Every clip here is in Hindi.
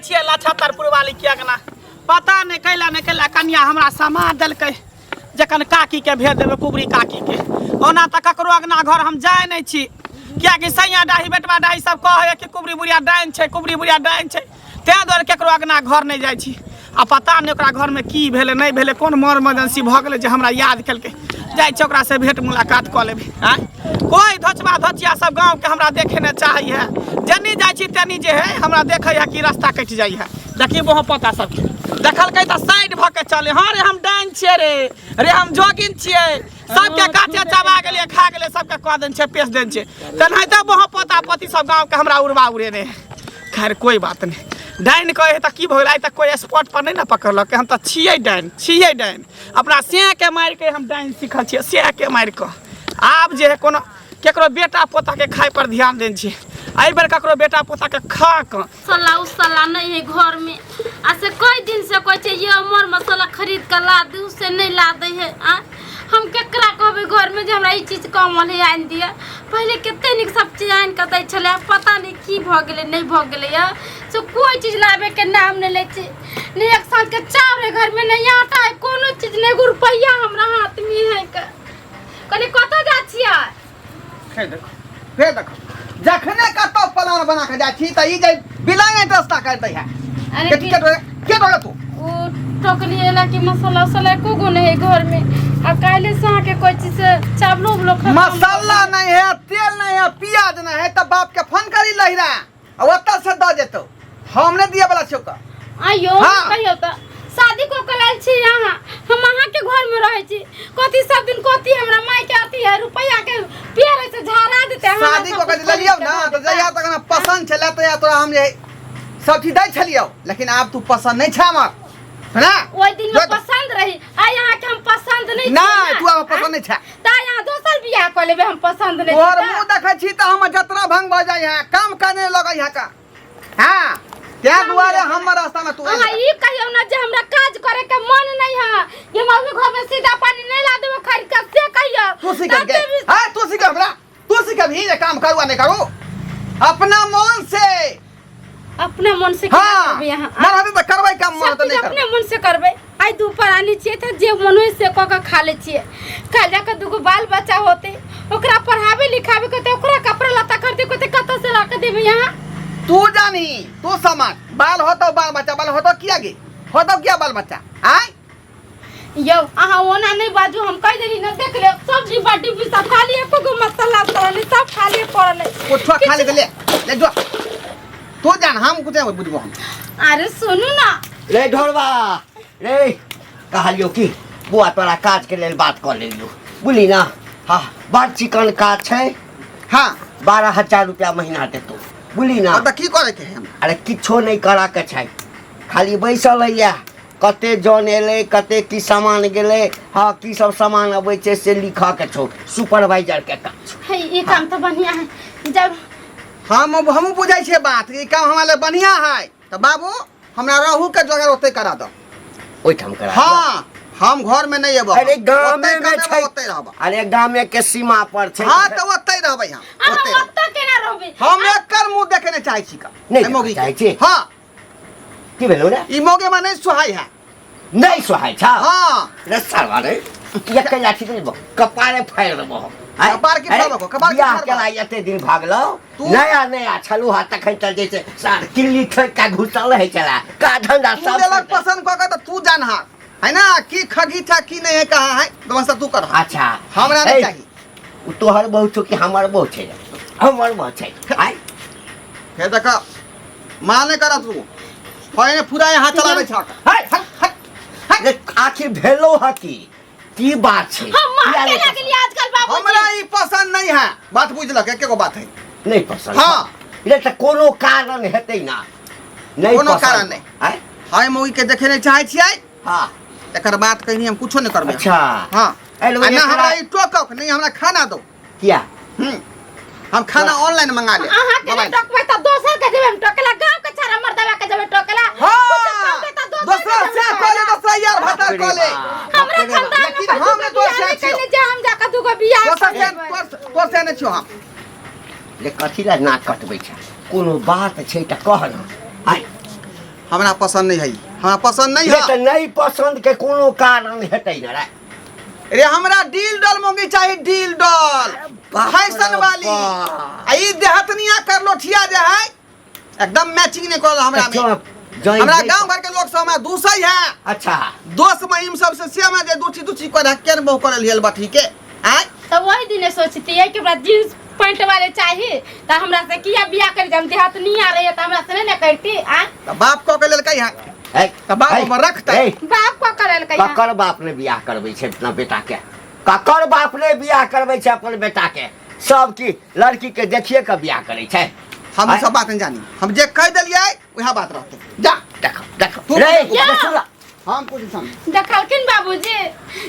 छियै लछतरपुर वाली किया ना पता नहीं कैला कन्या हमरा समा देलकै जखन काकी के भेज देबै कुबरी काकी के ओना त ककरो अगना घर हम जाय नहीं छी किया कि सैया डाही बेटवा डाही सब कहे कि कुबरी बुढ़िया डाइन छै कुबरी बुढ़िया डाइन छै तै दुआरे केकरो अगना घर नहीं जाय छी आ पता नहीं ओकरा घर में की भेलै नहीं भेलै कोन मर इमरजेंसी भ गेलै जे हमरा याद केलकै जाय छै ओकरा से भेंट मुलाकात क लेबै हैं कोई धोचबा धोचिया सब गांव के हमरा देखे न चाही है जनी जाय छी तनी जे है हमरा देखे है कि रास्ता कट जाय है देखिए वहाँ पता सब देखलकै त साइड भ के चले हां रे हम डाइन छियै रे हम जोगिन छियै सबके काटे चबा गेलिए खा गेलिए सबके कह देन छै पेश देन छै तनाहिते वहाँ पता पति सब गांव के हमरा उड़वा उड़े ने खैर कोई बात नहीं डाइन कहे त की भइल आइ त कोई स्पॉट पर नहीं ना पकड़लक हम त छियै डाइन अपना से के मार के हम डाइन सीखल छियै से के मार के आब जे है कोनो केकरो बेटा पोता के खाए पर ध्यान देन छी आई बेर ककरो बेटा पोता के खा के सला नहीं है घर में आ से कई दिन से कोई छै ये अमर मसाला खरीद के ला दू से नहीं ला दे है हम केकरा कहबे घर में जे हमरा ई चीज कमल है आन दिया पहले केते निक सब चीज आन के दै छले पता नहीं की भ गेले नहीं भ गेले या से कोई चीज लाबे के नाम नहीं ले छी नहीं एक साथ के चावल घर में नहीं आटा है कोनो चीज नहीं रुपया हमरा हाथ में है कने कत जा छियै फेर देखो जखने कतो प्लान बना के जा छी त ई जे बिलाए रास्ता कर दै है अरे के डोले तू वो टोकरी एला की मसाला वसाला को गुण है घर में आ काले से के कोई चीज से चावलो खा मसाला नहीं है तेल नहीं है प्याज नहीं है त बाप के फोन करी लहिरा आ ओता से द देतो हमने दिए वाला छौका आयो कहियो त शादी को कलाल छी यहां हम वहां के घर में रहे छी कथि सब दिन कथि हमरा माई के आती है रुपया के पेड़ से झाड़ा देते हैं शादी को कर लियो ना तो जया तक ना पसंद छले त या तोरा हम जे सब चीज दै छलियो लेकिन अब तू पसंद नहीं छ हमर ना ओइ दिन में पसंद रही आ यहां के हम पसंद नहीं ना तू अब पसंद नहीं छ ता यहां दोसर बियाह कर लेबे हम पसंद नहीं और मुंह देखै छी त हम जतरा भंग भ जाय है काम करने लगै है का हां त्या दुआरे हमर रास्ता में तू ई कहियो ना जे हमरा काज करे के मन नहीं है ये मम्मी घर में सीधा पानी नहीं ला देबो खरीद के से कहियो तू सीख के हां तू सीख हमरा तू सीख भी ये काम करवा नहीं करू अपना मन से करबे यहां मन त करबै काम मन त नहीं अपने मन से करबे आई दोपहर आनी छिए त जे मन होय से क के खा ले छिए खा जा के दुगो बाल बच्चा होते ओकरा पढ़ावे लिखावे के त ओकरा कपड़ा लत्ता खरीदे को त कत से ला के देबे यहां तू जानी तू समझ बाल होतो बाल बच्चा किया गे होतो क्या बाल बच्चा आय यो आहा ओना नहीं बाजू हम कह देली न देख ले सब डिब्बा डिब्बी सब खाली एको गो मसाला तोले सब खाली पड़ले कोठवा खा ले जो तू जान हम कुछ नहीं बुझबो हम अरे सुनु ना रे ढोरबा रे कहलियो की बुआ तोरा काज के लेल बात कर लेलियो बुझली ना हां बड़ चिकन काज छै हां 12000 रुपया महीना देतो बुझली ना अब की करे के हम अरे किछो नहीं करा के छै खाली बैसल हैया कते जन एले कते की सामान गेले हां की सब सामान अबै छै से लिखा के छौ सुपरवाइजर के काज है ये काम तो बढ़िया है जब हम बुझाई छे बात ई काम हमारे बढ़िया है त बाबू हमरा रहू के जोगाड़ ओते करा दो ओइ ठाम करा हां हम घर में नहीं एबो अरे गांव में छै ओते रहबो अरे गांव में के सीमा पर छै हां त ओते रहबै हम ओते केना रहबे हम एकर मुंह देखे चाहै छी का नहीं मोगी चाहै छी हां की भेलो रे ई मोगे में नहीं सुहाई है नहीं सुहाई छ हां रे साला रे एक लाठी देबो कपारे फाड़ देबो कपार की फाड़ देबो कपार की बियाह केला एते दिन भागलो नया छलू हाथ तखन चल जैसे सार किल्ली ठोक का घुसल है चला का धंधा सब अलग पसंद क के त तू जान है ना की खगी था की नहीं है कहां है व्यवस्था तू कर अच्छा हमरा नहीं चाहिए उ तोहर बहुत छो कि हमर बहुत छै हमर बहुत छै आय हे देख माने कर तू होय पूरा हाथ चलावे छ हट आखिर भेलो हकी की बात छै हम मारने लगली आजकल बाबू हमरा ई पसंद नहीं है बात बुझलक एके गो बात है नहीं पसंद हां रे त कोनो कारण हेतै ना नहीं कोनो कारण नहीं आय हाय मौगी के देखे नहीं चाहै छियै हां एकर बात कहीं हम कुछो नहीं करबे अच्छा हां ना हमरा ई टोकक नहीं हमरा खाना दो किया हम खाना ऑनलाइन मंगा ले आहा के टोकबे त दोसर के जेबे टोकला गांव के छारा मर्दवा के जेबे टोकला हां दोसर से कोले दोसर यार भटर कोले हमरा खानदान लेकिन हम ने दोसर से कहले जे हम जाके दुगो बियाह दोसर से तोर से नहीं छियो हम ले कथि ला नाक कटबै छ कोनो बात छै त कह न आय हमरा पसंद नहीं है, हमरा पसंद नहीं ये है। तो नहीं पसंद के कोनो कारण हेतै न रे। अरे हमरा डील डॉल मौगी चाहिए, डील डॉल फैशन वाली। आई देहतनिया कर लोठिया जे है एकदम मैचिंग नहीं कर हमरा में। हमरा गांव घर के लोग सब में दूसई है। अच्छा दोस्त महिम सबसे सेम है जे दूची दूची कर केन बहु कर लियल बाठी के। आय तो वही दिन सोचती है कि हमरा जींस पैंट वाले चाहिए तो हमरा से किया बियाह कर जम देहात नहीं आ रही है तो हमरा से नहीं करती। आ तो बाप को के लेल कही है तो बाप में रखते। बाप को करल कहिया ककर बाप ने बियाह करबै छै अपना बेटा के? ककर बाप ने बियाह करबै छै अपन बेटा के? सब की लड़की के देखिए के बियाह करे छै। हम सब बात नहीं जानी, हम जे कह दिलिए वह बात रहते। जा देखो देखो तू रे या। सुन हम कुछ समझ देखलकिन बाबूजी,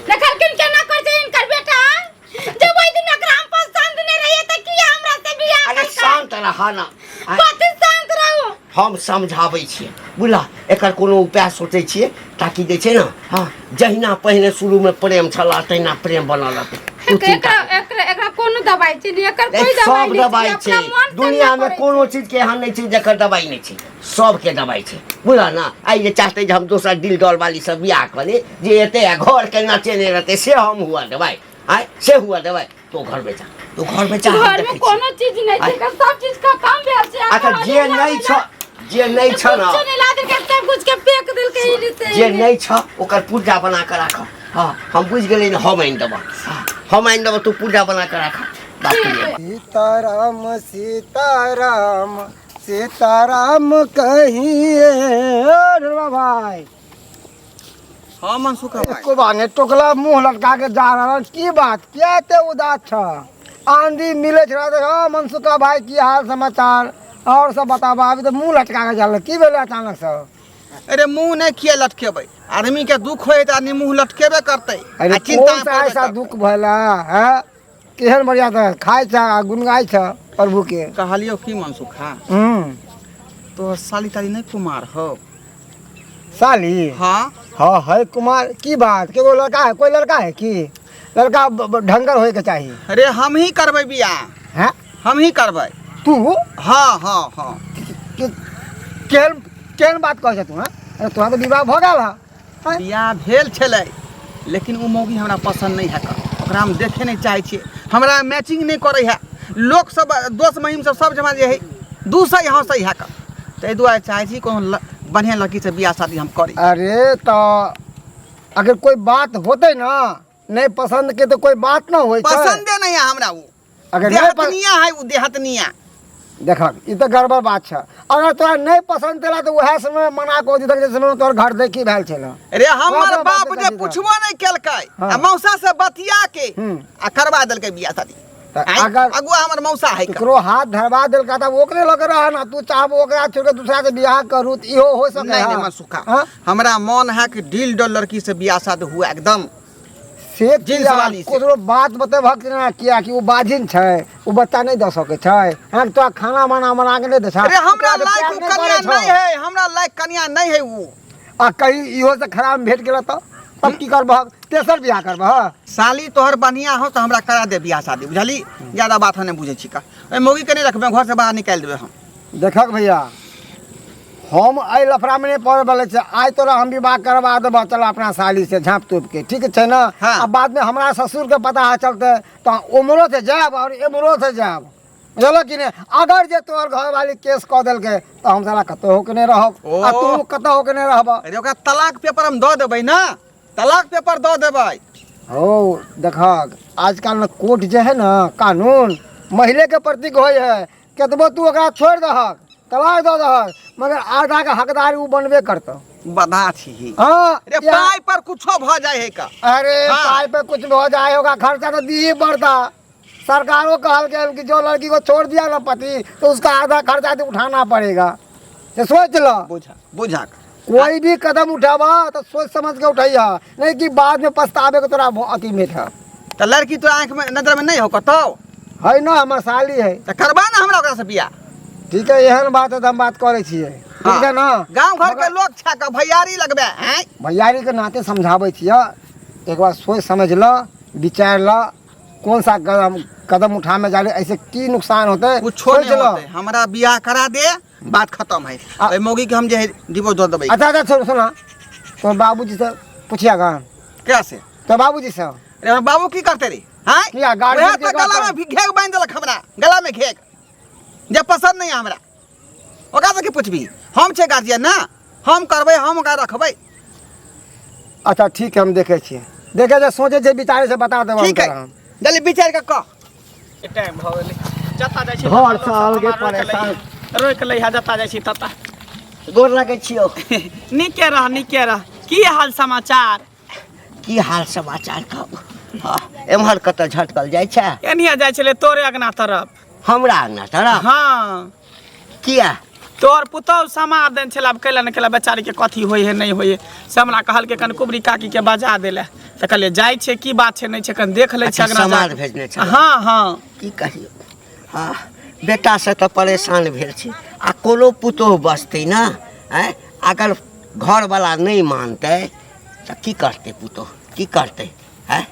देखलकिन केना कर छै इनकर बेटा। जब वही दिन एकरा हम पसंद नहीं रही त किया हमरा से बियाह अरे कर। शांत रह ना। कथि शांत रहू? हम समझाबै छियै बुला एकर कोनो उपाय सोचै छियै ताकि जे छै न हां जहिना पहिने शुरू में प्रेम छला तहिना प्रेम बनल रहतै। एकरा कोनो दवाई छै नहीं, एकर कोई दवाई सब नहीं दवाई छै दुनिया में कोनो चीज के एहन नहीं छै जेकर दवाई नहीं छै। सब के दवाई छै बुझल ना। आई जे चाहते जे हम दोसर दिल डॉल वाली सब बियाह करे जे एते घर के नचेने रहते से हम हुआ दवाई। आय से हुआ दवाई तो घर में जा, तो घर में जा। घर में कोनो चीज नहीं छै, सब चीज का काम भेल छै। अच्छा जे नहीं छ ना कुछ नहीं लाद के सब कुछ के फेंक देल के ई से जे नहीं छ ओकर पूजा बना के राख। हां हम बुझ गेलै न, हम आइन देबो। हम आइन देबो, तू पूजा बना के राख। बात करिए सीताराम सीताराम सीताराम कहिए भाई। हां मनसुखा भाई को बाने टोकला मुंह लटका के जा रहा की बात क्या ते उदास छ? आंधी मिले छरा तो हां मनसुखा भाई की हाल समाचार और सब बताबा। अभी तो मुंह लटका के जाल की भेले अचानक से? अरे मुंह नहीं किए लटकेबै, आदमी के दुख होए त आदमी मुंह लटकेबे करते। अरे कौन सा ऐसा दुख भला है? केहन बढ़िया था खाय छ गुनगाय छ प्रभु के। कहलियो की मनसुखा तो साली ताली नहीं कुमार हो साली? हां हाँ है कुमार की बात के? लड़का है, कोई लड़का है कि लड़का ढंगर होए के चाहिए? अरे हम ही करबै बियाह, हैं हम ही करबै। तू हाँ हाँ हाँ केहन केहन बात कह तू? अरे तोरा तो विवाह भ गेल है। बियाह भेल छलै लेकिन उ मौगी हमरा पसंद नहीं है, ओकरा हम देखे नहीं चाहे छियै, हमरा मैचिंग नहीं करे है। लोग सब दोस्त महिम सब जमा जे है दूसरे हंसै है का, तै दुआरे चाहे छी कोनो बढ़िया लड़की से बियाह शादी हम करी। अरे तो अगर कोई बात होते ना नहीं पसंद के तो कोई बात ना होई। पसंदे नहीं है हमरा उ, अगर देहतनिया है उ, देहतनिया। देख ई तो गड़बड़ बात छ। अगर तोरा नहीं पसंद चला तो वह समय मना को दी तक समय तोर घर देखी भेल छला। अरे हमर बात बाप बता जे दी पुछबो नहीं केलकै हाँ। आ मौसा से बतिया के हम्म। आ करवा देलकै बियाह शादी। अगर अगुआ हमर मौसा है का। ककरो हाथ धरवा देल का त ओकरे लग रह ना, तू चाहब ओकरा छोड़ के दूसरा से बियाह करू त इहो हो सके। नहीं नहीं मनसुखा, हमरा मन है कि डील डॉल लड़की से बियाह शादी हुआ एकदम से जींस वाली से। कोनो बात बतेबक ना किया कि वो बाजिन छै, वो बच्चा नहीं द सके छै। हम तो खाना बना बना के नहीं दे छ। अरे हमरा लायक कन्या नहीं है, हमरा लायक कन्या नहीं है उ। आ कहीं इहो से खराब भेट गेल त तब की करबह? तेसर बियाह करबह? साली तोहर बढ़िया हो तो हमरा करा दे बियाह शादी, बुझली? ज्यादा बात नहीं बुझे छी का। ए मौगी के नहीं रखबे, घर से बाहर निकाल देबे हम। देखक भैया हम आई लफड़ा में नहीं पड़े वाले छे। आज तोरा हम विवाह करवा देबह, चल अपना साली से झाँप तोप के, ठीक है ना? हाँ। अब बाद में हमारा ससुर के पता चलते तो उम्रो से जाब और एमरो से जाब, बुझल कि नहीं? अगर जे तोहर घर वाली केस कह दिल के तो हम साला कतो होके नहीं रहब आ तू कतो होके नहीं रहब। अरे ओकरा तलाक पेपर हम दे देबै ना, तलाक पेपर दे देबै। हो देखक आजकल न कोर्ट जे है ना कानून महिले के प्रतीक होय है। केतबो तू ओकरा छोड़ दहक तलाक दे दहक मगर आधा के हकदारी उ बनबे करत। बधा छी। हाँ अरे पाई पर कुछो भ जाए है का। अरे हाँ। पाई पे कुछ हो जाए होगा, खर्चा तो दी पड़ता। सरकारों कहल के कि जो लड़की को छोड़ दिया ना पति तो उसका आधा खर्चा तो उठाना पड़ेगा। ये सोच लो, बुझा बुझा कोई भी कदम उठावा तो सोच समझ के उठाइया, नहीं कि बाद में पछतावे के तोरा अति में था। तो लड़की तो आंख में नजर में नहीं हो कतो है ना हमार साली है। तो करबा ना हमरा ओकरा से बियाह। ठीक है एहन बात है तो हम बात करे छिए, ठीक है ना? गांव घर के लोग छा के भैयारी लगबे हैं। भैयारी के नाते समझावे छिए, एक बार सोच समझ ल, विचार ल, कौन सा कदम उठा में जा रहे, ऐसे की नुकसान होते कुछो नहीं होते। हमरा बियाह करा दे बात खत्म है। ओए मौगी के हम जे है डिवोर्स दे देबै। अच्छा सुना तो बाबूजी से पूछिया गा क्या से तो बाबूजी से अरे हमर बाबू की करते रे हां किया गाड़ी ओहे त गला में घेग बांध देलक हमरा गला में घेग जे पसंद नहीं हमरा ओकरा से की पूछबी हम छे गार्जियन ना हम करबै हम ओकरा रखबै। अच्छा ठीक है हम देखे छिए देखे जे सोचे जे विचारे से बता देब ठीक है जल्दी विचार के कह ए टाइम भ गेलै जता जाइ छी घर से अलगे परेशान रोक लै हा जता जाइ छी तता गोर लागै छियो। निके रह की हाल समाचार की हाल समाचार कहू हाँ एम्हर कतऽ झटकल जाइ छै एनिया जाइ छले तोरे अगना तरफ हमरा अंगना तरफ हाँ किया तोर पुतौह समार देन छला कैला न कैला बेचारी के कथी होय है नहीं होय है से हमरा कहल के कन कुबरी काकी के बजा देले त कहले जाइ छै की बात छै नहीं छै कन देख ले छै अगना समाद भेजने छै हाँ हाँ की कहियो हाँ बेटा से तो परेशान भेल छी आ कोनो पुतोह बसतै ना हैं अगर घर वाला नहीं मानतै तो की करतै पुतोह की करतै हैं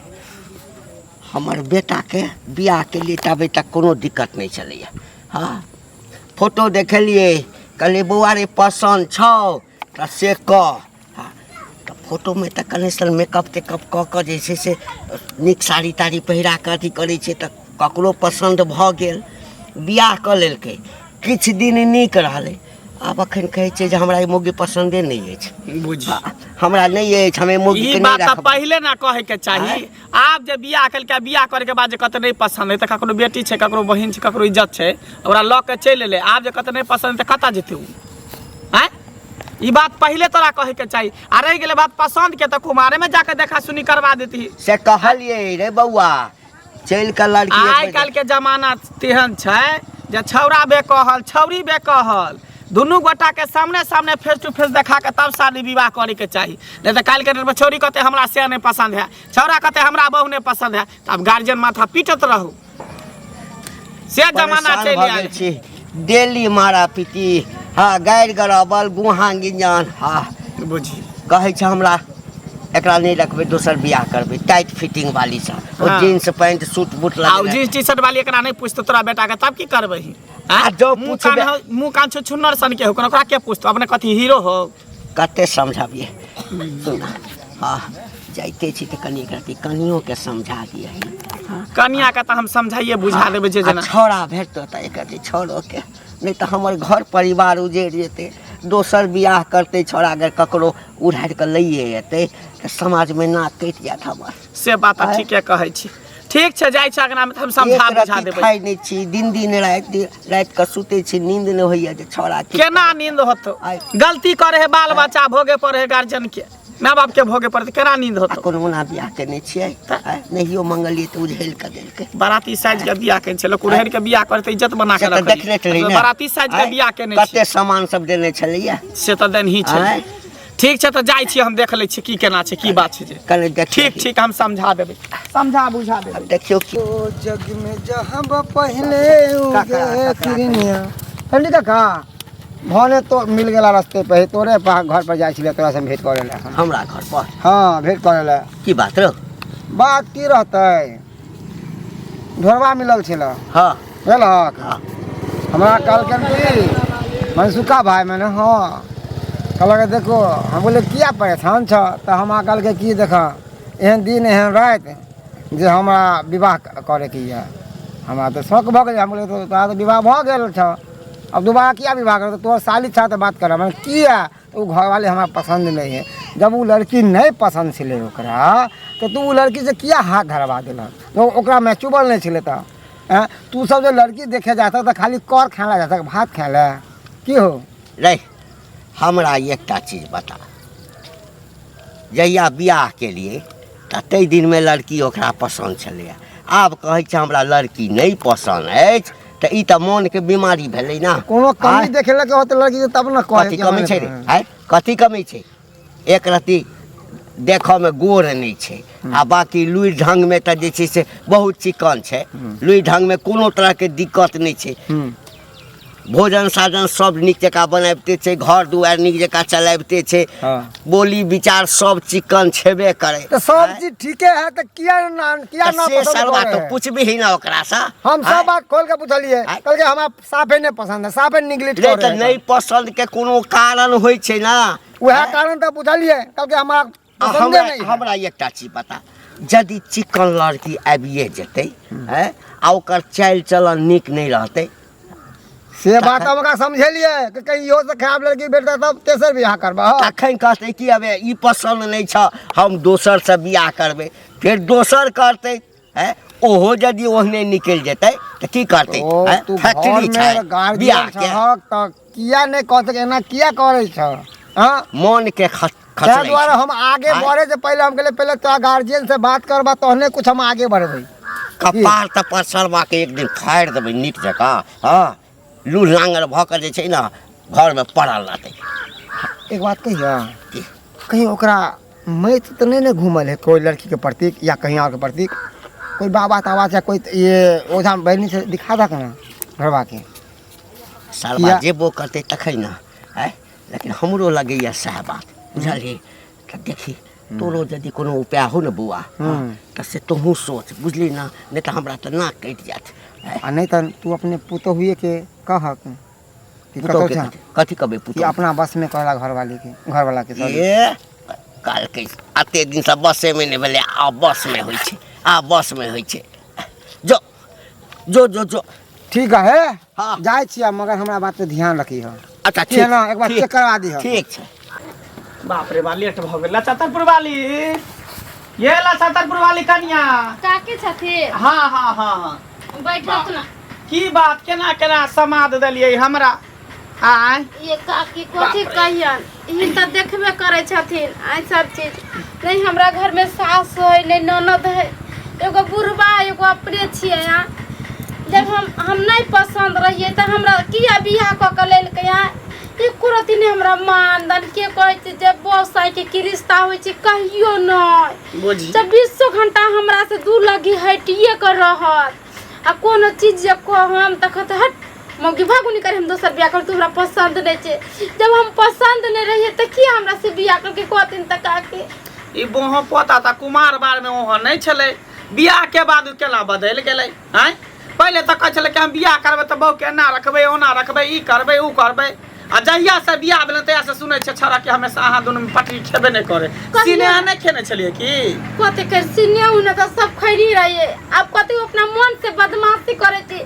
हमर बेटा के बियाह के लिए तबे तक कोनो दिक्कत नहीं चलैया। हाँ फोटो देखलिए कहलिए बौआ रे पसंद छौ तो से कह हाँ तो फोटो में तो कनेक्शन मेकअप तेकअप कऽ कऽ जे छै से नीक साड़ी ताड़ी पहिरा कऽ अथी करै छै तऽ ककरो पसंद भऽ गेल बियाह कऽ लेलकै किछु दिन नीक रहलै आब अखन कहै छै जे हमरा ई मौगी पसंदे नहीं अछि बुझी हमरा नहीं अछि हमें मौगी ई के बात नहीं त रखब पहिले ना कहे के चाही आब जे बियाह कलके बियाह करे के बाद जे कत नहीं पसंद है त ककरो बेटी छै ककरो बहिन छै ककरो इज्जत छै ओकरा ल के चल एले आब जे कत नहीं पसंद त कता जेते उ हैं ई बात पहिले तोरा कहे के चाही आ रह गेले बात पसंद के त कुमारे में जाके देखा सुनी करवा देती से कहलिए रे बौआ चल के लड़की आइ काल के जमाना तेहन छै जे छौरा बे कहल छौरी बे कहल दुनू गोटा के सामने सामने फेस टू फेस देखा के तब शादी विवाह करे के चाही नहीं तो काल के डेट में छोरी कहते हमरा से नहीं पसंद है छौरा कहते हमरा बहू नहीं पसंद है तब गार्जियन माथा पीटत रहू से जमाना चल आयल छी डेली मारा पीटी हाँ गारि गरबल गुहा गिंजन हाँ बुझी कहै छै हमरा एकरा नहीं रखबै दोसर बियाह करबै टाइट फिटिंग वाली सा और हाँ। जींस पैंट सूट बूट आ लगा जींस टी शर्ट वाली एकरा नहीं पूछतो तोरा बेटा के तब की करबही आ जो पूछबे मुंह कान छुन्नर सन के हो ओकरा के पूछतो अपने कथी हीरो हो कते समझाबिए सुना हाँ जाइते छी तऽ कनी एकरा कनियो के समझा दिए हाँ कनिया के त हम समझाइए बुझा देबै जे जना छौड़ा भेटतो तऽ एकरा छौड़ो के नहीं तो हमर घर परिवार उजड़ जेते दोसर बियाह करते छौड़ा अगर ककरो उड़ाड़ के लइए एते तऽ समाज में नाक कटि जात हमर से बात ठीके कहै छी ठीक छै जाइ छै अगना में हम समझा बुझा देबै खाइ नहीं छी दिन रात के सुते छी नींद नहीं होइया जे छौड़ा केना नींद होतो गलती करे है बाल बच्चा भोगे पड़े है गार्जियन के माँ बाप के भोगे पड़ते केना नींद होतो कोनो ना बियाह केने छियै नहियो मंगलिए तऽ उझैल के देलकै बाराती साइज के बियाह केने छै लोग उड़हर के बियाह करते इज्जत बना के रखै देखले छलै ने बाराती साइज के बियाह केने छै कते सामान सब देने छलैया से त देन ही छै ठीक छै त जाइ छी हम देख लै छी की केना छै की बात छै जे कने देख ठीक हम समझा देबै समझा बुझा देबै देखियो कि ओ जग में जहाँ पहले उगे किरनिया ठंडी काका भने तो मिल गेला रास्ते पे ही तोरे घर पर जाइ छले तोरा से भेंट करे ला हमरा घर पर हाँ भेंट करे ला की बात रो बात की रहते ढोरवा मिलल छला हाँ बुझलक हाँ हमरा कहलकन कि मनसुखा भाई मैंने हाँ कहलक देखो हम बोले किया परेशान छ तो हमरा कहलके की देखा एहन दिन एहन रात जे हमरा विवाह करे के ये हमरा तो शौक भऽ गेल हम बोले तो तोरा तो विवाह भऽ गेल छ अब दोबारा किया विवाह कर तो साली छा तो बात कर मैंने किया तो घर वाले हमारा पसंद नहीं है जब वो लड़की नहीं पसंद छे ओकरा तो तू वो लड़की से किया हाथ धरवा दिलक तो ओकरा में चुबल नहीं छे तो तू सब जो लड़की देखे जाता तो खाली कर खेला जाता भात खेला की हो रे हमरा एकटा चीज बता जहिया बियाह के लिए तै दिन में लड़की ओकरा पसंद छलैया आब कहै छै हमरा लड़की नहीं पसंद अछि तऽ ई तऽ मन के बीमारी भेलै ना कोनो कमी देखेला के होते लड़की के तब ना कहे कथी कमी छै रे आय कथी कमी छै एक रत्ती देखऽ में गोर नहीं छै आ बाकी लुई ढंग में तऽ जे छै से बहुत चिकन छै लुई ढंग में कोनो तरह के दिक्कत नहीं छै भोजन साजन सब नीक जकाँ बनाबिते छै, घर दुआरि नीक जकाँ चलाबिते छै, बोली विचार सब चिक्कन छेबे करे। तो सब चीज ठीके है तो किया ना से पसंद सरवा करे तो है? पूछबी ही ना ओकरा सा। हम सब बात खोल के पूछलिए, कल के हमरा साफे नहीं पसंद है, साफे निगलेक्ट ले कर तो रहे नहीं पसंद के कोनो कारण होय छै ना। वह कारण तो पूछलिए, कल के हमारा पसंद नहीं है। हमरा एकटा चीज बता, यदि चिक्कन लड़की आबिए जेतै है आ ओकर चाल चलन नीक नहीं रहतै से बात हम का समझलिए कि कहीं इहो से खराब लड़की भेटता तब तेसर बियाह करबा। तखन कहतै कि अबे ई पसंद नहीं छ, हम दोसर से बियाह करबै, फिर दोसर करतै है, ओहो यदि ओहने निकल जेतै तो की करतै? तू फैक्ट्री घर छै में गार्जियन बियाह के छहक त किया नहीं कह सके ना, किया करे छ? हां मन के ताहि खचलै द्वारा छै। हम आगे बढ़े से पहले हम कहले पहले तो गार्जियन से बात करबा तहने कुछ हम आगे बढ़बै। कपार तपार सरवा के एक दिन फाड़ि देबै नीक जकाँ। हाँ, लूह लांगर भऽ कऽ जे छै ने घर में पड़ल रहतै। एक बात कहिया, की? कहीं ओकरा मैथ तो नहीं घूमल है कोई लड़की के प्रति या कहीं और के प्रति? कोई बाबा ताबा या कोई ये ओझा बहनी से दिखा दा ना घरवा के? सरवा या- जेबो करतै तखन ना है, लेकिन हमरो लगैया सएह बात बुझलियै। तऽ देखी तोरो यदि कोनो उपाय हो ने बौआ तऽ से तोहूँ सोच, बुझली ना, नहीं तऽ हमरा तऽ नाक कटि जायत। आ नहीं तो तू अपने पुतो हुए के कहक कि कतौ छा कथी कहबै कि पुतो? अपना बस में कहला घर वाला के sorry। ये कहलकै एते दिन से बसे में नहीं भेलै, आ बस में होइ छै, आ बस में होइ छै। जो जो जो जो ठीक है हाँ। जाए छिया, मगर हमरा बात पे ध्यान रखी हो। अच्छा ठीक है ना, एक बार चेक करवा दी हो। ठीक छै। बाप रे बा लेट भ गेल। लचतरपुर वाली, ये लचतरपुर वाली कन्या। काके छथिन? हाँ हाँ हाँ हाँ, बैठत ना। की बात केना केना समाद देलियै हमरा? आय ये काकी कथी कहियन, ई त देखबे करे छथिन आई सब चीज। नहीं हमरा घर में सास है नहीं ननद है, एगो बुढ़बा एगो अपने छियै। यहाँ जब हम नहीं पसंद रहिए तो हमरा किया बियाह क के लेलकै? यहाँ एको रति नहीं हमरा मानदान के कहै छै जब बसाई के की रिश्ता होइ छै कहियो नहीं। बुझी जब 20 घंटा हमरा से दूर लगी हटिए कर रहत, आ कोनो चीज जे कहम त कहत हट मौगी भागुनी करे, हम दोसर बियाह कर, तू हमरा पसंद नहीं छे। जब हम पसंद नहीं रहिए त किया हमरा से बियाह करके कहथिन त काके? ई बोहो पोता था कुमार बार में ओहो नहीं छले, बियाह के बाद केना बदल गेलै? हैं पहले तो कह छले कि हम बियाह करबै त बहु के एना रखबै ओना रखबै, ई करबै ऊ करबै, आ जहिया से बियाह भेलै तहिया से सुनै छै छड़ा कि हमेशा अहाँ दुनू में पटरी खेबे नहीं करे। सिनेहा नहीं खेने छलिए की? कते कर सिने उ न त सब खैरी रहिए। अब कते अपना मन से बदमाशी करे छी,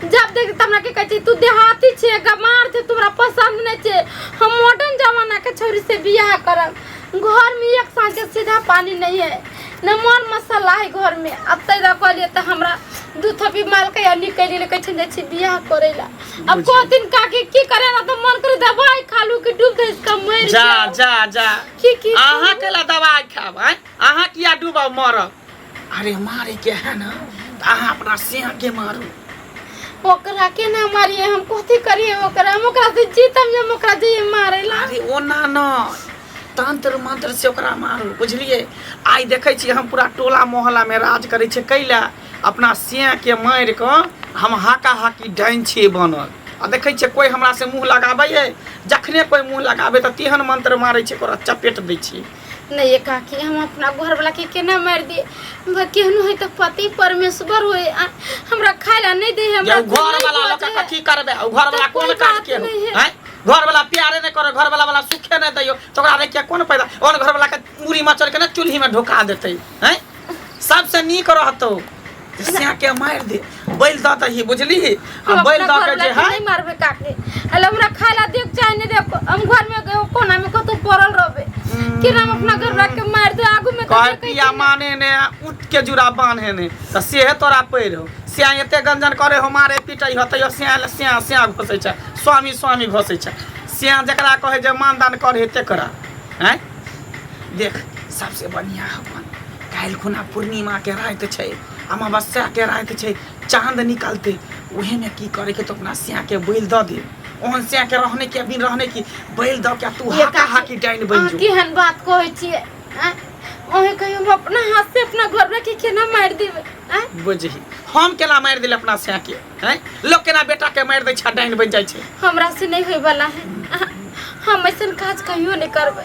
जब देख तमरा के कहै छी तू देहाती छे गमार छे, तुमरा पसंद नहीं छे, हम मॉडर्न जमाना के छोरी से बियाह करब। घर में एक सांझ सीधा पानी नहीं है, न मन मसाला है घर में। अब तैरा कहलिए त हमरा दू थपी माल के या निकल ले कहै छै छी बियाह करेला। अब को दिन काके की करे ना तो मन करे दवाई खालू कि डूब दे इसका मर जा जा जा की अहाँ केला दवाई खाब? हैं अहाँ किया डूबब मरब? अरे मारे के है ना त अहाँ अपना सिंह के मारू। ओकरा के ना मारिए, हम कथी करिए ओकरा? हम ओकरा से जीतम जब ओकरा जे मारेला। अरे ओना न तंत्र मंत्र से ओकरा मारू, बुझलिए? आई देखे छी हम पूरा टोला मोहल्ला में राज करे छे कैला, अपना सिंह के मार के हम हाका हाकी डाइन छिए बनल। आ देखे छे कोई हमरा से मुंह लगाबै है, जखने कोई मुंह लगाबे त तेहन मंत्र मारे छे ओकरा चपेट दै छी। नहीं ये काकी हम अपना घर वाला के केना मार दिए? केहनु है तो पति परमेश्वर होए, हमरा खाइला नहीं दे, हमरा घर वाला लोग का की करबे? घर वाला कोन काज के हो? हैं घर वाला प्यारे नहीं करे, घर वाला सुखे नहीं दैयो तो ओकरा रे क्या कोन पैदा? ओन घर वाला के मुड़ी मचर के ना चूल्ही में ढोका देते हैं, सबसे नीक रहतो सिया के मार दे, बैल द दही, बुझली? आ बैल द के जे है नहीं मारबे काके। अल हमरा खाइला देख चाहे नहीं देख, हम घर में गए कोना में कतो पड़ल रहबे कि हम अपना घर वाला के मार दे आगू में कह पिया माने ने उठ के जुरा बांधे ने त सेहे तोरा पैर हो। सिया एते गंजन करे हमारे पिटई होतै, सिया सिया सिया घोसै छै, स्वामी स्वामी घोसै छै। सिया जकरा कहे जे मानदान करे तेकरा हैं देख सबसे बढ़िया अपन काल खुना पूर्णिमा के रात छै, अमावस्या के रात छै, चांद निकलते वही में की करे के तो अपना सिया के बैल द दे, ओहन सिया के रहने के बिन रहने की बैल द के तू हाका हाकी डाइन बन जो। केहन बात कहै छिए? ओहे कहियो हम अपना हाथ से अपना घर में के केना मार देबे हैं? बुझही हम केना मार दिल अपना से के हैं? लोग केना बेटा के मार दे छ डाइन बन जाय छै। हमरा से नहीं होय वाला है। हम ऐसन काज कहियो नहीं करबे।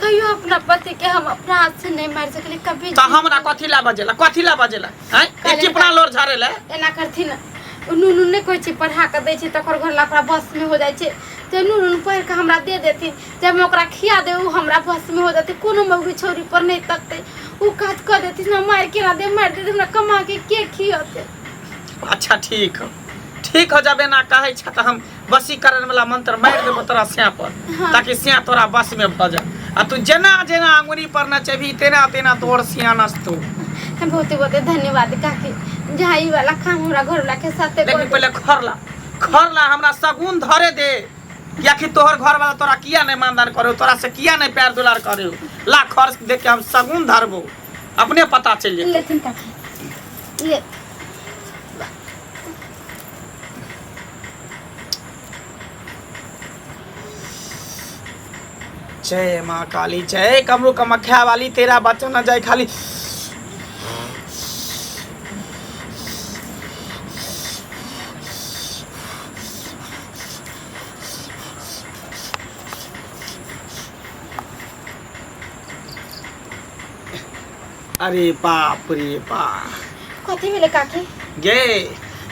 कहियो अपना पति के हम अपना हाथ से नहीं मार सकले कभी। त हमरा कथि ला बजेला हैं? ई चिपना लोर झारे ले एना करथि ना। नूनू ने कोई चीज पढ़ा के दै छै तकर घर लापरा बस में हो जाय छै। ते नूनू पढ़ के हमरा दे देथिन जब मैं ओकरा खिया दे उ हमरा बस में हो जाते। कोनो मौगी छोरी पर नहीं तकते उ काज कर देथिन ना। मार के ना दे मार दे हमरा कमा के खियाते। अच्छा ठीक हो जाबे ना कहै छ त हम वशीकरण वाला मंत्र मार देबो तोरा स्या पर ताकि स्या तोरा बस में भ जा। आ तू जेना अंगुरी पर नचबी तेना तोर स्या नचतौ। बहुत धन्यवाद काकी। जाई वाला काम हमरा घर वाला के साथे लेकिन पहले खरला हमरा सगुन धरे दे। या कि तोहर घर वाला तोरा किया नहीं मानदान करे तोरा से किया नहीं प्यार दुलार करे ला खर्च देख के हम सगुन धरबो अपने पता चल जाए। लेकिन काकी ले जय माँ काली जय कमरू कमख्या वाली तेरा बच्चा न जाए खाली। अरे बाप रे बाप कथी भेले काकी?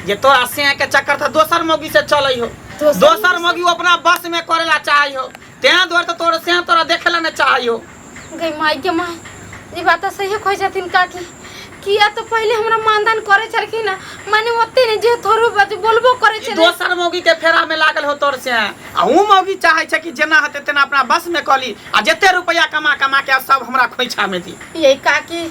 ये तो आसे के चक्कर था दोसर मौगी से चलै हो। दोसर मौगी अपना बस में करेला चाही हो तें द्वार तो तोरे से तोरा देखेला न चाही हो। गई माई के माई ई बात तो सही कहै छथिन काकी। किया तो पहले हमरा मानदान करे छलखिन ना माने ओते ने जे थोरो बात बोलबो करे छले। दोसर मौगी के फेरा में लागल हो तोर से आ ऊ मौगी चाहे छै कि जेना हते तेना अपना बस में कली आ जते रुपया कमा के सब हमरा खोइछा में दी। ये काकी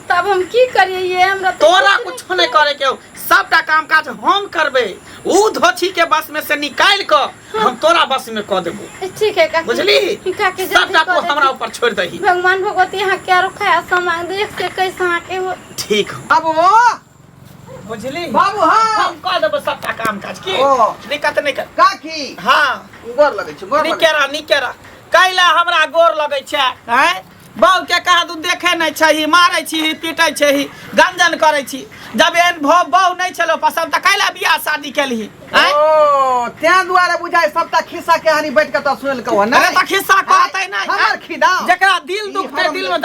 तब हम की करिए? ये हमरा तोरा कुछ नहीं करे के सबटा काम काज हम करबे। ऊ धोछी के बस में से निकाल के हम तोरा बस में क देबो। ठीक है काकी। बुझली काकी सबटा को हमरा ऊपर छोड़ दही। भगवान भगवती यहाँ क्या रखा है सामान देख के कैसा के हो। ठीक हो बाबू बुझली बाबू हाँ हम कह देबो सबटा काम काज की ओ। दिक्कत नहीं कर। काकी हाँ गोर लगै छै गोर लगै निकेरा कैला हमरा गोर लगै छै हैं? बाऊ के कहा तू देखे नहीं छी मारै छी पीटै छी गंजन करै छी जब एहन बाऊ नहीं चलो पसंद त कैला बियाह शादी केलही हैं? ओ त्या द्वारा बुझाय सबटा खिस्सा कहानी बैठ के त सुनल कहो ना। अरे त खिस्सा कहतै नहीं हमर खिदा जकरा दिल दुखते दिल में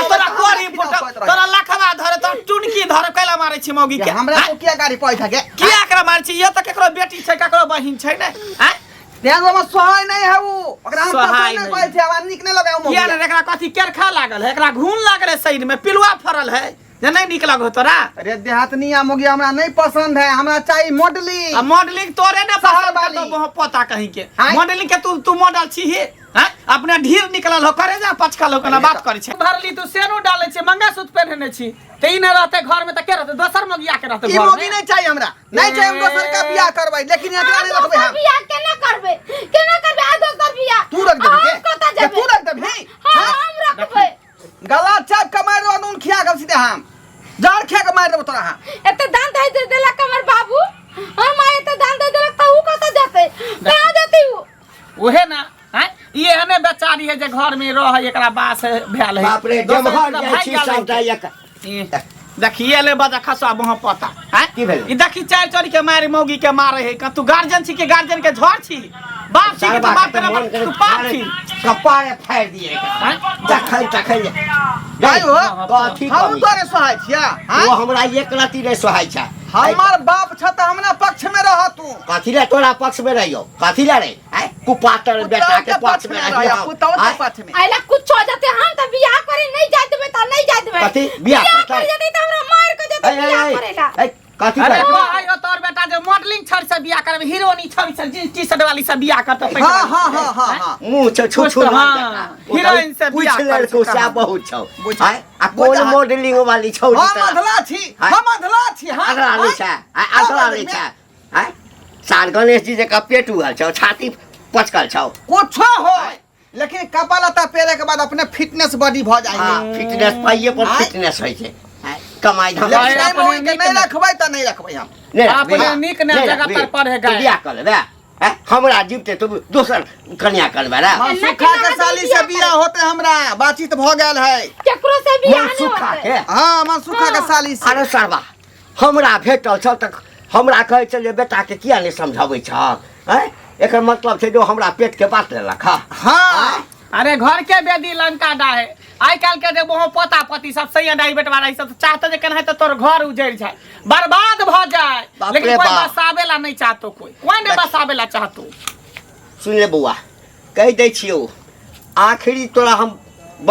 तोरा लखवा धरे तो टुनकी धरे कैला मारै छी मौगी के हमरा को किया गाड़ी पैसा के किया एकरा मारै छी? ये त केकरो बेटी छै केकरो बहिन छै ने हैं? त्या द्वारा सहाय नहीं है वो ओकरा हम सहाय पसंद नहीं। नहीं छै हमरा निक नहीं लगाऊ किया ने एकरा कथी केरखा लागल है एकरा घून लागल है शरीर में पिलुआ फरल है जे नहीं निक लगो तोरा। अरे देहातनिया मोगी हमरा नहीं पसंद है हमरा चाहिए मॉडलिंग। आ मॉडलिंग तोरे ने शहर पसंद वाली। तो पता कहीं के हैं? मॉडलिंग के तू मॉडल छी ही हैं? अपने ढीर निकलल हो करे जा पचकल हो केना बात करे छै। धरली तू सेनो डाले छै मंगलसूत्र पहनने छी ते ई न रहते घर में त के रहते दोसर मगिया के रहते ई घर मोगी में। नहीं चाहिए हमरा नहीं चाहिए हम दोसर का बियाह करबै लेकिन एकरा नहीं रखबै हम। बियाह केना करबे आ दोसर बियाह तू रख देबी के कता के जाबे? तू रख देबी हां हम रखबे। गला चाप कमार रो नून खिया गल सीधे हम जाड़ खिया के मार देबो तोरा हम। एते दान दे देला कमर बाबू और मां एते दान दे देला त ऊ कता जाते? कहां जाती ऊ? ओहे ना हैं? ये हने बेचारी है जे घर में रह एकरा बास भेल है। बाप रे दोसर जमहर त जाइ भाग छी गेल है। सबटा एक देखिए ले बजा खसा वहां पता हैं? की भेल? ई देखी चार चोरी के मारे मौगी के मारे है का तू गार्जियन छी के गार्जियन के झोर छी बाप छी के तू बाप के तू पाप छी कपारे फाड़ दिए हैं? चखल भाई हो कथी हम कमी? तोरे सहाय छिया वो हमरा एक रति रे सहाय छै। हमर बाप छ त हमरा पक्ष में रह तू। कथी ले तोरा पक्ष में रहियो कथी ले रे आय कुपातर बेटा के पक्ष में रहियो पुतौ के पक्ष में आइला कुछ हो जाते हम त बियाह करे नहीं जात देबे त नहीं जात देबे। कथी बियाह करतै? करे जाते त हमरा मार के जाते बियाह करेला। कथी अरे करे? वो आयो तोर बेटा जो मॉडलिंग छड़ से बियाह करबे हीरोइनी छड़ से जींस टी-शर्ट वाली से बियाह करते हां हां हां हां हां मुंह छ छु छु हाँ, हीरोइन से बियाह पूछ कर लड़को चुका से हूँ। बहुत छौ बुझ- आय आ बुझ- कोन मॉडलिंग वाली छौ हम अधला छी हाँ? हम अधला छी हां अगला ले छै अगला ले छै आय सार गणेश जी जका पेट उगल छौ छाती पचकल छौ कुछो हो लेकिन कपड़ा लता पहने के बाद अपने फिटनेस बॉडी भ जाएंगे। हां फिटनेस पाइए पर आय? फिटनेस होय छै आय कमाई धमाई लेकिन अपने नहीं मोई के निक नहीं न- रखबै त नहीं रखबै हम। ले अपने निक ने जगह पर पढ़े गए। बियाह कर ले हमरा जीवते तो दोसर कन्या करबे रे मनसुखा के साली से बियाह होते हमरा बातचीत भ गेल है। केकरो से बियाह नहीं मनसुखा होते। के हाँ मनसुखा के साली से। अरे सरबा हमरा भेटल छ त हमरा कहै छ जे बेटा के किया नहीं समझाबै छ हैं एकर मतलब छै जो हमरा पेट के बात लेलक हाँ अरे घर के बेदी लंका डा है आई काल के देखो पोता पति सब सही डाई बेटवा रही सब चाहते जे केना है तो तोर घर उजड़ जाए बर्बाद भ जाए बाप लेकिन रे कोई बाप। बसावेला नहीं चाहतो कोई नहीं बसावेला चाहतो। सुन ले बौआ कह दै छियो आखिरी तोरा हम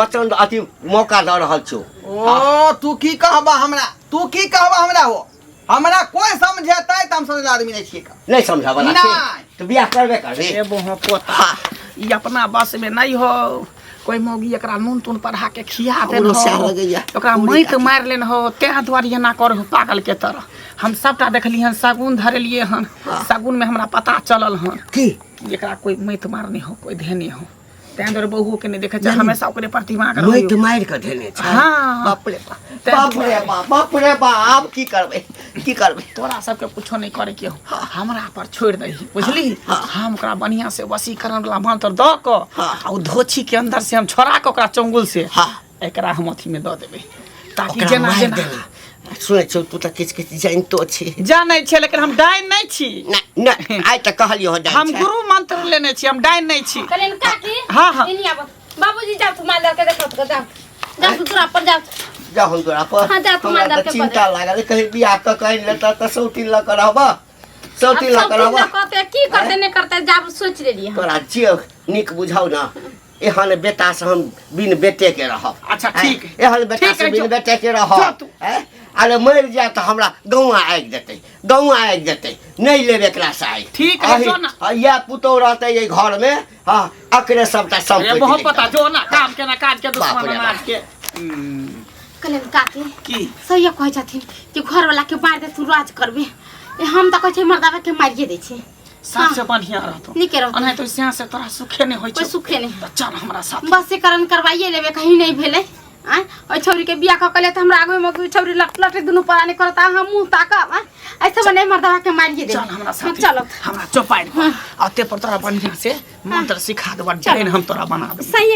वचन अथी मौका द रहल छौ। ओ तू की कहबा हमरा हो हमरा कोई समझेतै त हम समझ आदमी नहीं छिए। नहीं समझावला नहीं। छै तो बियाह करबे कर रे ए बोहो पोता ई अपना बस में नहीं हो कोई मौगी एकरा नून तून पढ़ा के खिया दे औरो हो सैह लगैया। ओकरा मैत मार लेन हो ते द्वारी ना कर पागल के तरह हम सबटा देखली हन सगुन धरलिए हन सगुन में हमरा पता चलल हन की एकरा कोई मैत मारने हो कोई धेने हो तें द्वारे बहू के नहीं देखे छै हमेशा ओकरे प्रतिमा कर मैथ मार के देने छ हाँ। बाप रे बाप अब की करबे तोरा सबके कुछो नहीं करे के हो हमरा पर छोड़ दही बुझली हम ओकरा बढ़िया से वशीकरण वाला मंत्र द क आ उ धोछी के अंदर से हम छोड़ा के ओकरा चंगुल से हाँ एकरा हम अथी में द देबे ताकि ओकरा जेना मार जेना देना सुनै छौ तू त किछ जानतो छी जानै छै लेकिन हम डाइन नहीं छी नहीं आइ त कहलियो हो हम गुरु मंत्र लेने छी हम डाइन नहीं छी। कलेन काकी हाँ, हाँ। इनी आब बाबूजी जाओ तुम माल के देखो तो जाओ जाओ दूसरा पर जाओ जा हम तोरा पर हाँ, जा, तुम हमरा अंदर त के चिंता लागल कहीं बियाह त कहीं लेता त सौतीन ल करब सौतीन ल करब करते की करते नहीं करते जाब सोच लेलिए तोरा जे नीक बुझाउ ना एहन बेटा से हम बिन बेटे के रहब। अच्छा, ठीक है। एहन बेटा ठीक से है, बिन जो- बेटे के जो रहब तू- अरे मर जाए तो हमरा गौआ आगि देतै नहीं लेबे एकरा से आगि ठीक है, जो ना। या पुतौ रहतै ये घर में हाँ अकरे सबटा ये संपत्ति बहुत लेके पता जो ना काम के ना काज के बाप दुश्मन रे अनाज बाप। के कलेन काकी की सही कहै छथिन कि घर वाला के मार दे तू राज करबे हम त कहै छै मर्दावा के मारिए दै छै सबसे बढ़िया रहतो नीके रहतो। अनहे तो सियाह से तोरा सुखे नहीं होय कोई छै सुखे नहीं त चल हमरा साथ बस से करण करवाइए लेबे कहीं नहीं भेले आ ओइ छौरी के बियाह क कले त हमरा आगु में कोई छौरी लट दुनु पराने करता हम मुंह ताकब ऐसे बने मर्दावा के मारिए दे चल हमरा साथ चलो हमरा चौपाई आते पर तोरा बढ़िया से मंत्र सिखा देबा जाइन हम तोरा बना देब सही